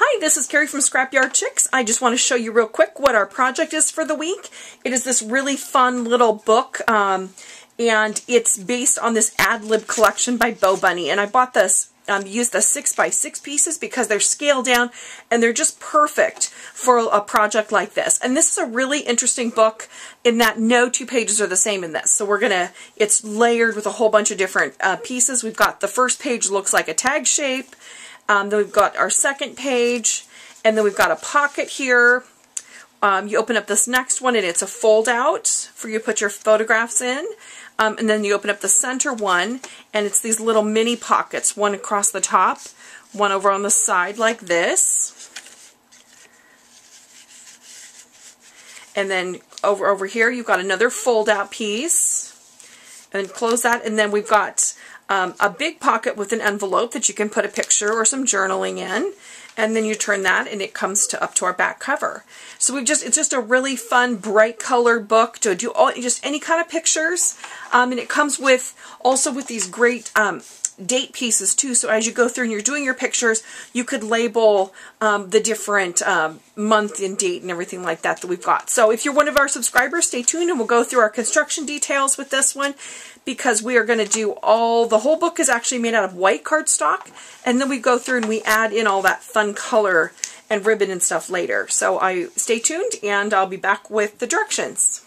Hi, this is Carrie from Scrapyard Chicks. I just want to show you real quick what our project is for the week. It is this really fun little book, and it's based on this ad-lib collection by Bo Bunny. And I bought this, used the 6x6 pieces because they're scaled down and they're just perfect for a project like this. And this is a really interesting book in that no two pages are the same in this. So it's layered with a whole bunch of different pieces. We've got the first page looks like a tag shape. Then we've got our second page, and then we've got a pocket here. You open up this next one, and it's a fold-out for you to put your photographs in. And then you open up the center one, and it's these little mini pockets, one across the top, one over on the side like this. And then over here, you've got another fold-out piece. And then close that, and then we've got a big pocket with an envelope that you can put a picture or some journaling in, and then you turn that and it comes up to our back cover. So it's just a really fun, bright colored book to do just any kind of pictures, and it comes also with these great date pieces too. So as you go through and you're doing your pictures, you could label the different month and date and everything like that we've got. So if you're one of our subscribers, stay tuned and we'll go through our construction details with this one, because we are going to do the whole book is actually made out of white cardstock, and then we go through and we add in all that fun color and ribbon and stuff later. So stay tuned and I'll be back with the directions.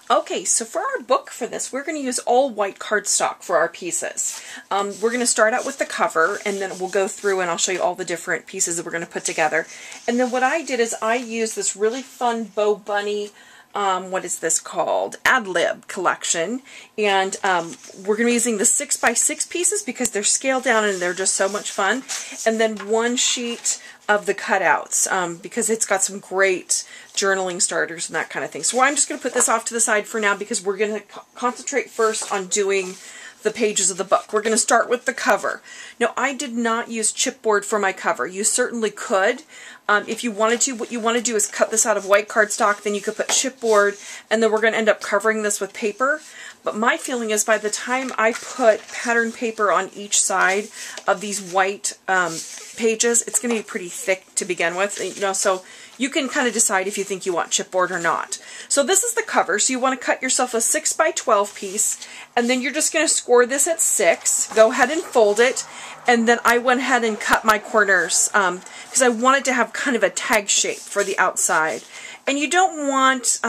Okay, so for our book for this, we're going to use all white cardstock for our pieces. We're going to start out with the cover, and then we'll go through and I'll show you all the different pieces that we're going to put together. And then what I did is I used this really fun Bo Bunny, what is this called? Ad-lib collection. And we're going to be using the 6x6 pieces because they're scaled down and they're just so much fun. And then one sheet of the cutouts because it's got some great journaling starters and that kind of thing. So I'm just going to put this off to the side for now because we're going to concentrate first on doing the pages of the book. We're going to start with the cover. Now, I did not use chipboard for my cover. You certainly could. If you wanted to, what you want to do is cut this out of white cardstock, then you could put chipboard, and then we're going to end up covering this with paper. But my feeling is by the time I put pattern paper on each side of these white pages, it's going to be pretty thick to begin with. So you can kind of decide if you think you want chipboard or not. So this is the cover. So you want to cut yourself a 6x12 piece, and then you're just going to score this at 6. Go ahead and fold it. And then I went ahead and cut my corners because I wanted to have kind of a tag shape for the outside. And you don't want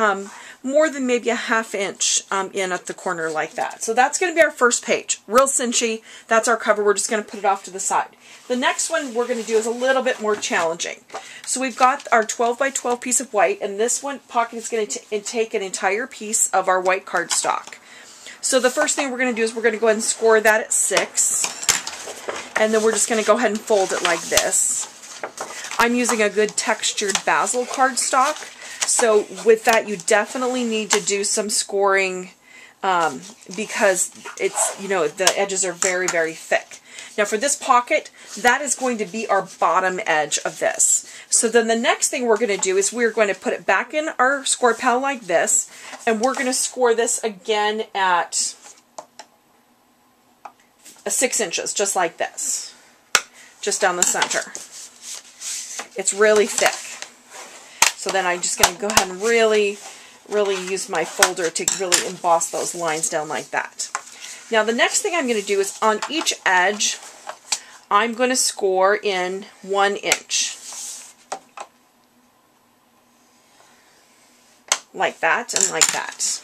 more than maybe a ½ inch in at the corner like that. So that's going to be our first page. Real cinchy. That's our cover. We're just going to put it off to the side. The next one we're going to do is a little bit more challenging. So we've got our 12x12 piece of white, and this one pocket is going to take an entire piece of our white cardstock. So the first thing we're going to do is we're going to go ahead and score that at 6. And then we're just going to go ahead and fold it like this. I'm using a good textured basil cardstock. So with that, you definitely need to do some scoring because it's, the edges are very, very thick. Now for this pocket, that is going to be our bottom edge of this. So then the next thing we're going to do is we're going to put it back in our score pal like this, and we're going to score this again at 6 inches, just like this, just down the center. It's really thick. So then I'm just going to go ahead and really use my folder to really emboss those lines down like that. Now the next thing I'm going to do is on each edge, I'm going to score in 1 inch. Like that and like that.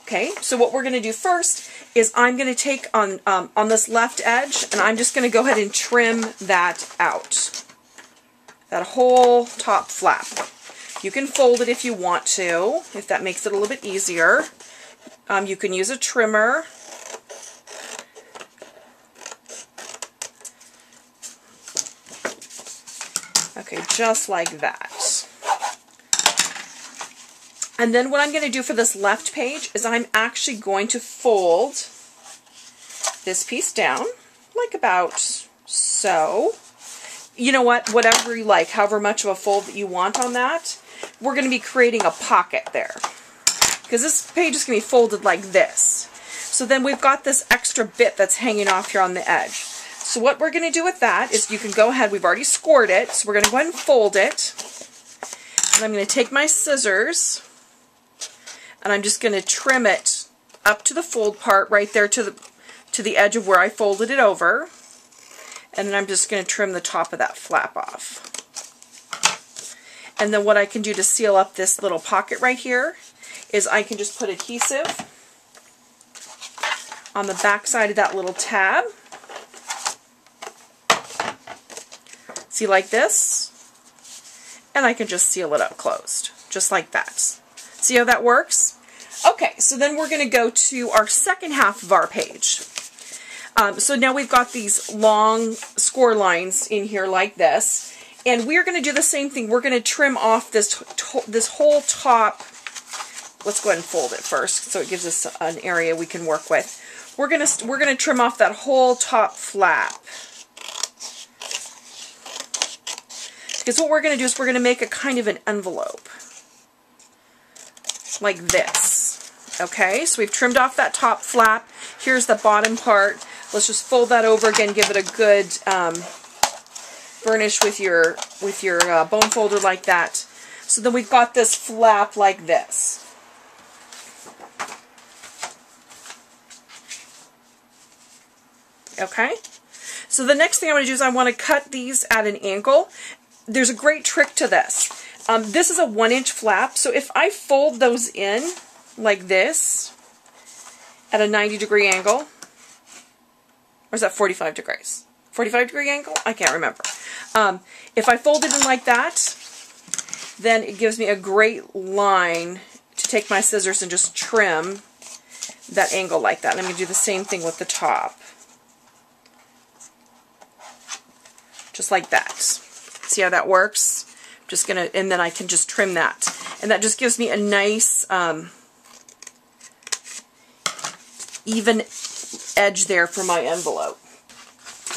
Okay, so what we're going to do first is I'm going to take on this left edge, and I'm just going to go ahead and trim that out. That whole top flap. You can fold it if you want to, if that makes it a little bit easier. You can use a trimmer. Okay, just like that. And then what I'm going to do for this left page is I'm actually going to fold this piece down, like about so. You know what, whatever you like, however much of a fold that you want on that. We're going to be creating a pocket there, because this page is going to be folded like this. So then we've got this extra bit that's hanging off here on the edge. So what we're going to do with that is you can go ahead, we've already scored it, so we're going to go ahead and fold it. And I'm going to take my scissors and I'm just going to trim it up to the fold part right there to the edge of where I folded it over. And then I'm just going to trim the top of that flap off. And then what I can do to seal up this little pocket right here is I can just put adhesive on the back side of that little tab. See, like this. And I can just seal it up closed, just like that. See how that works? Okay, so then we're going to go to our second half of our page. So now we've got these long score lines in here like this, and we're going to do the same thing. We're going to trim off this whole top. Let's go ahead and fold it first, so it gives us an area we can work with. We're gonna trim off that whole top flap, because what we're going to do is we're going to make a kind of an envelope like this. Okay, so we've trimmed off that top flap. Here's the bottom part. Let's just fold that over again, give it a good burnish with your bone folder like that. So then we've got this flap like this. Okay, so the next thing I want to do is I want to cut these at an angle. There's a great trick to this. This is a 1-inch flap, so if I fold those in like this at a 90-degree angle, or is that 45 degrees? 45-degree angle? I can't remember. If I fold it in like that, then it gives me a great line to take my scissors and just trim that angle like that. And I'm going to do the same thing with the top. Just like that. See how that works? Just gonna, and then I can just trim that. And that just gives me a nice even edge there for my envelope.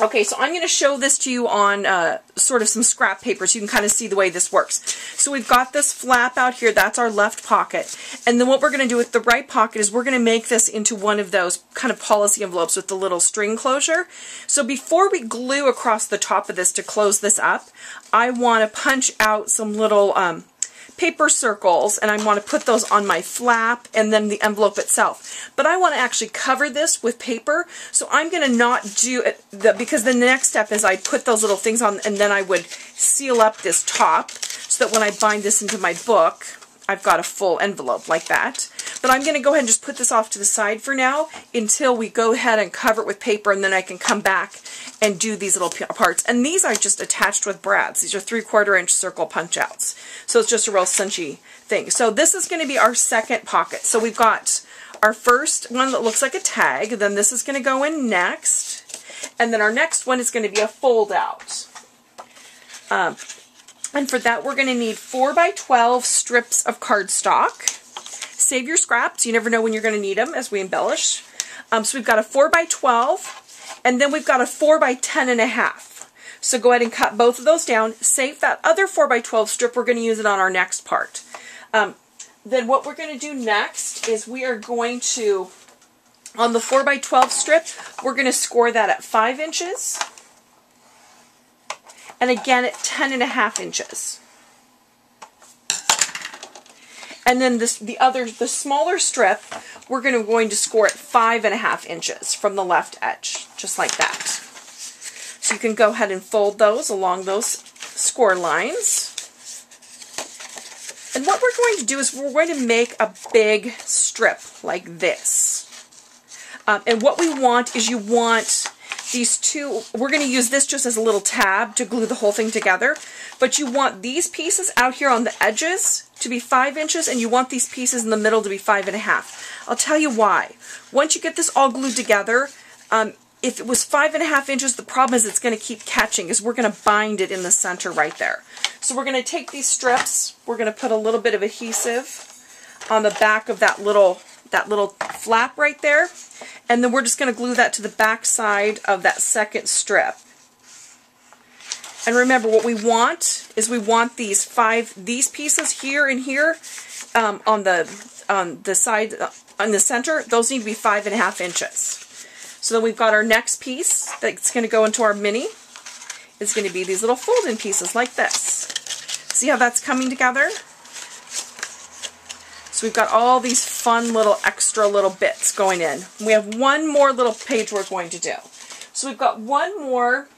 Okay, so I'm going to show this to you on sort of some scrap paper so you can kind of see the way this works. So we've got this flap out here, that's our left pocket. And then what we're going to do with the right pocket is we're going to make this into one of those kind of policy envelopes with the little string closure. So before we glue across the top of this to close this up, I want to punch out some little paper circles, and I want to put those on my flap and then the envelope itself. But I want to actually cover this with paper, so I'm going to not do it, because the next step is I put those little things on and then I would seal up this top so that when I bind this into my book, I've got a full envelope like that. But I'm going to go ahead and just put this off to the side for now until we go ahead and cover it with paper, and then I can come back and do these little parts. And these are just attached with brads. These are 3/4 inch circle punch outs. So it's just a real cinchy thing. So this is going to be our second pocket. So we've got our first one that looks like a tag, then this is going to go in next, and then our next one is going to be a fold out. And for that we're going to need 4x12 strips of cardstock. Save your scraps, you never know when you're going to need them as we embellish. So we've got a 4x12, and then we've got a 4x10.5. So go ahead and cut both of those down. Save that other 4x12 strip, we're going to use it on our next part. Then what we're going to do next is we are going to, on the 4x12 strip, we're going to score that at 5 inches. And again at 10.5 inches. And then the smaller strip, we're going to score at 5.5 inches from the left edge, just like that. So you can go ahead and fold those along those score lines. And what we're going to do is we're going to make a big strip like this. And what we want is you want these two, we're going to use this just as a little tab to glue the whole thing together, but you want these pieces out here on the edges to be 5 inches, and you want these pieces in the middle to be 5.5. I'll tell you why. Once you get this all glued together, if it was 5.5 inches, the problem is it's going to keep catching, because we're going to bind it in the center right there. So we're going to take these strips, we're going to put a little bit of adhesive on the back of that little flap right there, and then we're just going to glue that to the back side of that second strip. And remember, what we want is we want these pieces here and here on the side, on the center, those need to be 5.5 inches. So then we've got our next piece that's going to go into our mini. It's going to be these little fold-in pieces like this. See how that's coming together? So we've got all these fun little extra little bits going in. We have one more little page we're going to do. So we've got one more.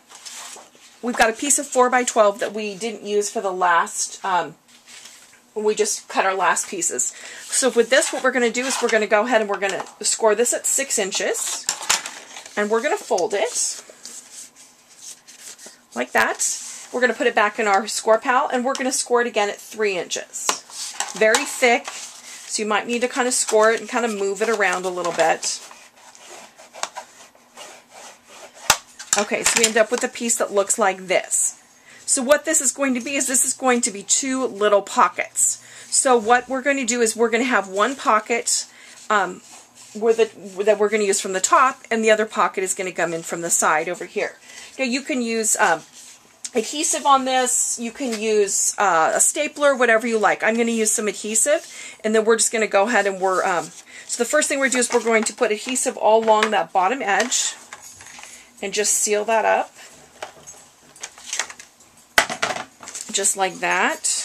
We've got a piece of 4x12 that we didn't use for the last, when we just cut our last pieces. So with this, what we're going to do is we're going to go ahead and we're going to score this at 6 inches. And we're going to fold it like that. We're going to put it back in our score pal, and we're going to score it again at 3 inches. Very thick, so you might need to kind of score it and kind of move it around a little bit. Okay, so we end up with a piece that looks like this. So what this is going to be is this is going to be 2 little pockets. So what we're going to do is we're going to have one pocket that we're going to use from the top, and the other pocket is going to come in from the side over here. Now you can use adhesive on this, you can use a stapler, whatever you like. I'm going to use some adhesive, and then we're just going to go ahead and so the first thing we're going to do is we're going to put adhesive all along that bottom edge and just seal that up. Just like that.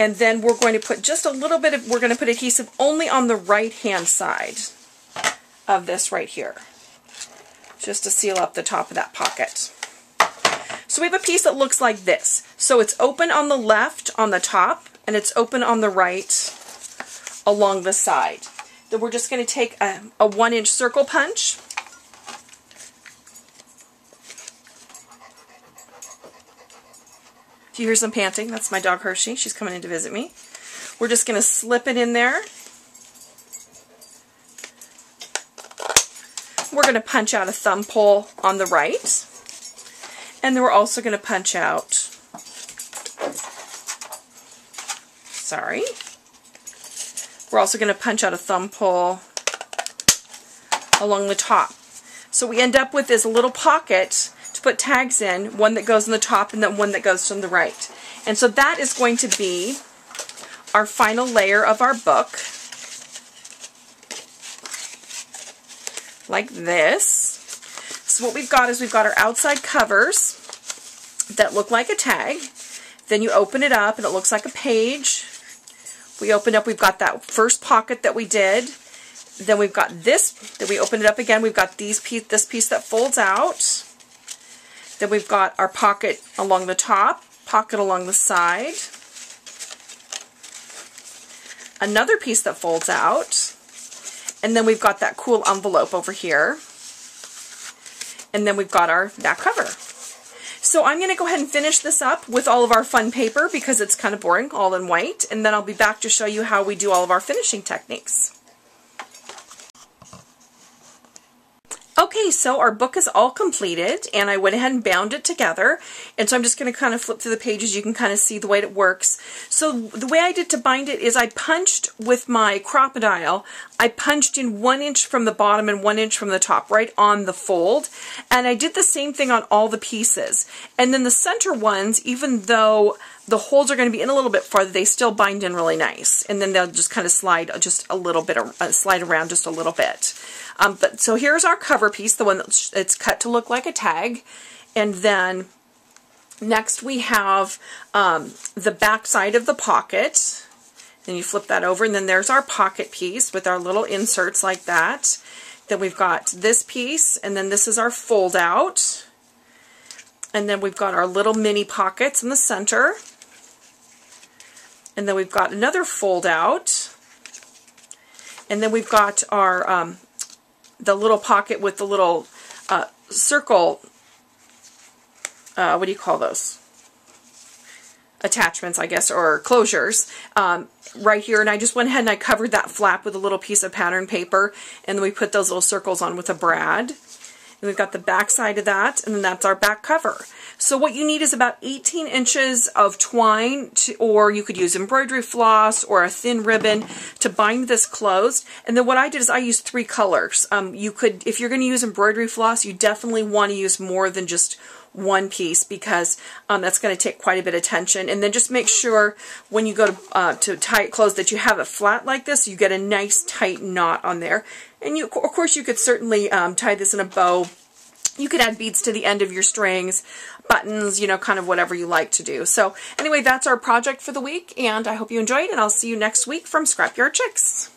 And then we're going to put just a little bit of, we're going to put adhesive only on the right hand side of this right here, just to seal up the top of that pocket. So we have a piece that looks like this. So it's open on the left on the top, and it's open on the right along the side. Then we're just going to take a 1-inch circle punch. If you hear some panting, that's my dog Hershey. She's coming in to visit me. We're just going to slip it in there. We're going to punch out a thumb pull on the right. And then we're also going to punch out, sorry, we're also going to punch out a thumb pull along the top. So we end up with this little pocket to put tags in, one that goes on the top and then one that goes from the right. And so that is going to be our final layer of our book, like this. So what we've got is we've got our outside covers that look like a tag. Then you open it up and it looks like a page. We open up, we've got that first pocket that we did. Then we've got this, then we open it up again, we've got this piece that folds out. Then we've got our pocket along the top, pocket along the side. Another piece that folds out. And then we've got that cool envelope over here. And then we've got our back cover. So I'm going to go ahead and finish this up with all of our fun paper because it's kind of boring, all in white. And then I'll be back to show you how we do all of our finishing techniques. Okay, so our book is all completed, and I went ahead and bound it together, and so I'm just going to kind of flip through the pages. You can kind of see the way it works. So the way I did to bind it is I punched with my Crop-A-Dile, I punched in 1 inch from the bottom and 1 inch from the top, right on the fold, and I did the same thing on all the pieces. And then the center ones, even though the holes are going to be in a little bit farther, they still bind in really nice, and then they'll just kind of slide just a little bit, slide around just a little bit. But so here's our cover piece, the one that's cut to look like a tag. And then next we have the back side of the pocket. Then you flip that over, and then there's our pocket piece with our little inserts like that. Then we've got this piece, and then this is our fold out. And then we've got our little mini pockets in the center. And then we've got another fold out. And then we've got our the little pocket with the little circle, what do you call those? Attachments, I guess, or closures, right here. And I just went ahead and I covered that flap with a little piece of pattern paper, and then we put those little circles on with a brad. And we've got the back side of that, and then that's our back cover. So what you need is about 18 inches of twine, or you could use embroidery floss or a thin ribbon to bind this closed. And then what I did is I used 3 colors. You could, if you're going to use embroidery floss, you definitely want to use more than just one piece because that's going to take quite a bit of tension. And then just make sure when you go to tie it closed that you have it flat like this, so you get a nice tight knot on there. And of course you could certainly tie this in a bow. You could add beads to the end of your strings, buttons, you know, kind of whatever you like to do. So anyway, that's our project for the week, and I hope you enjoyed, and I'll see you next week from Scrapyard Chicks.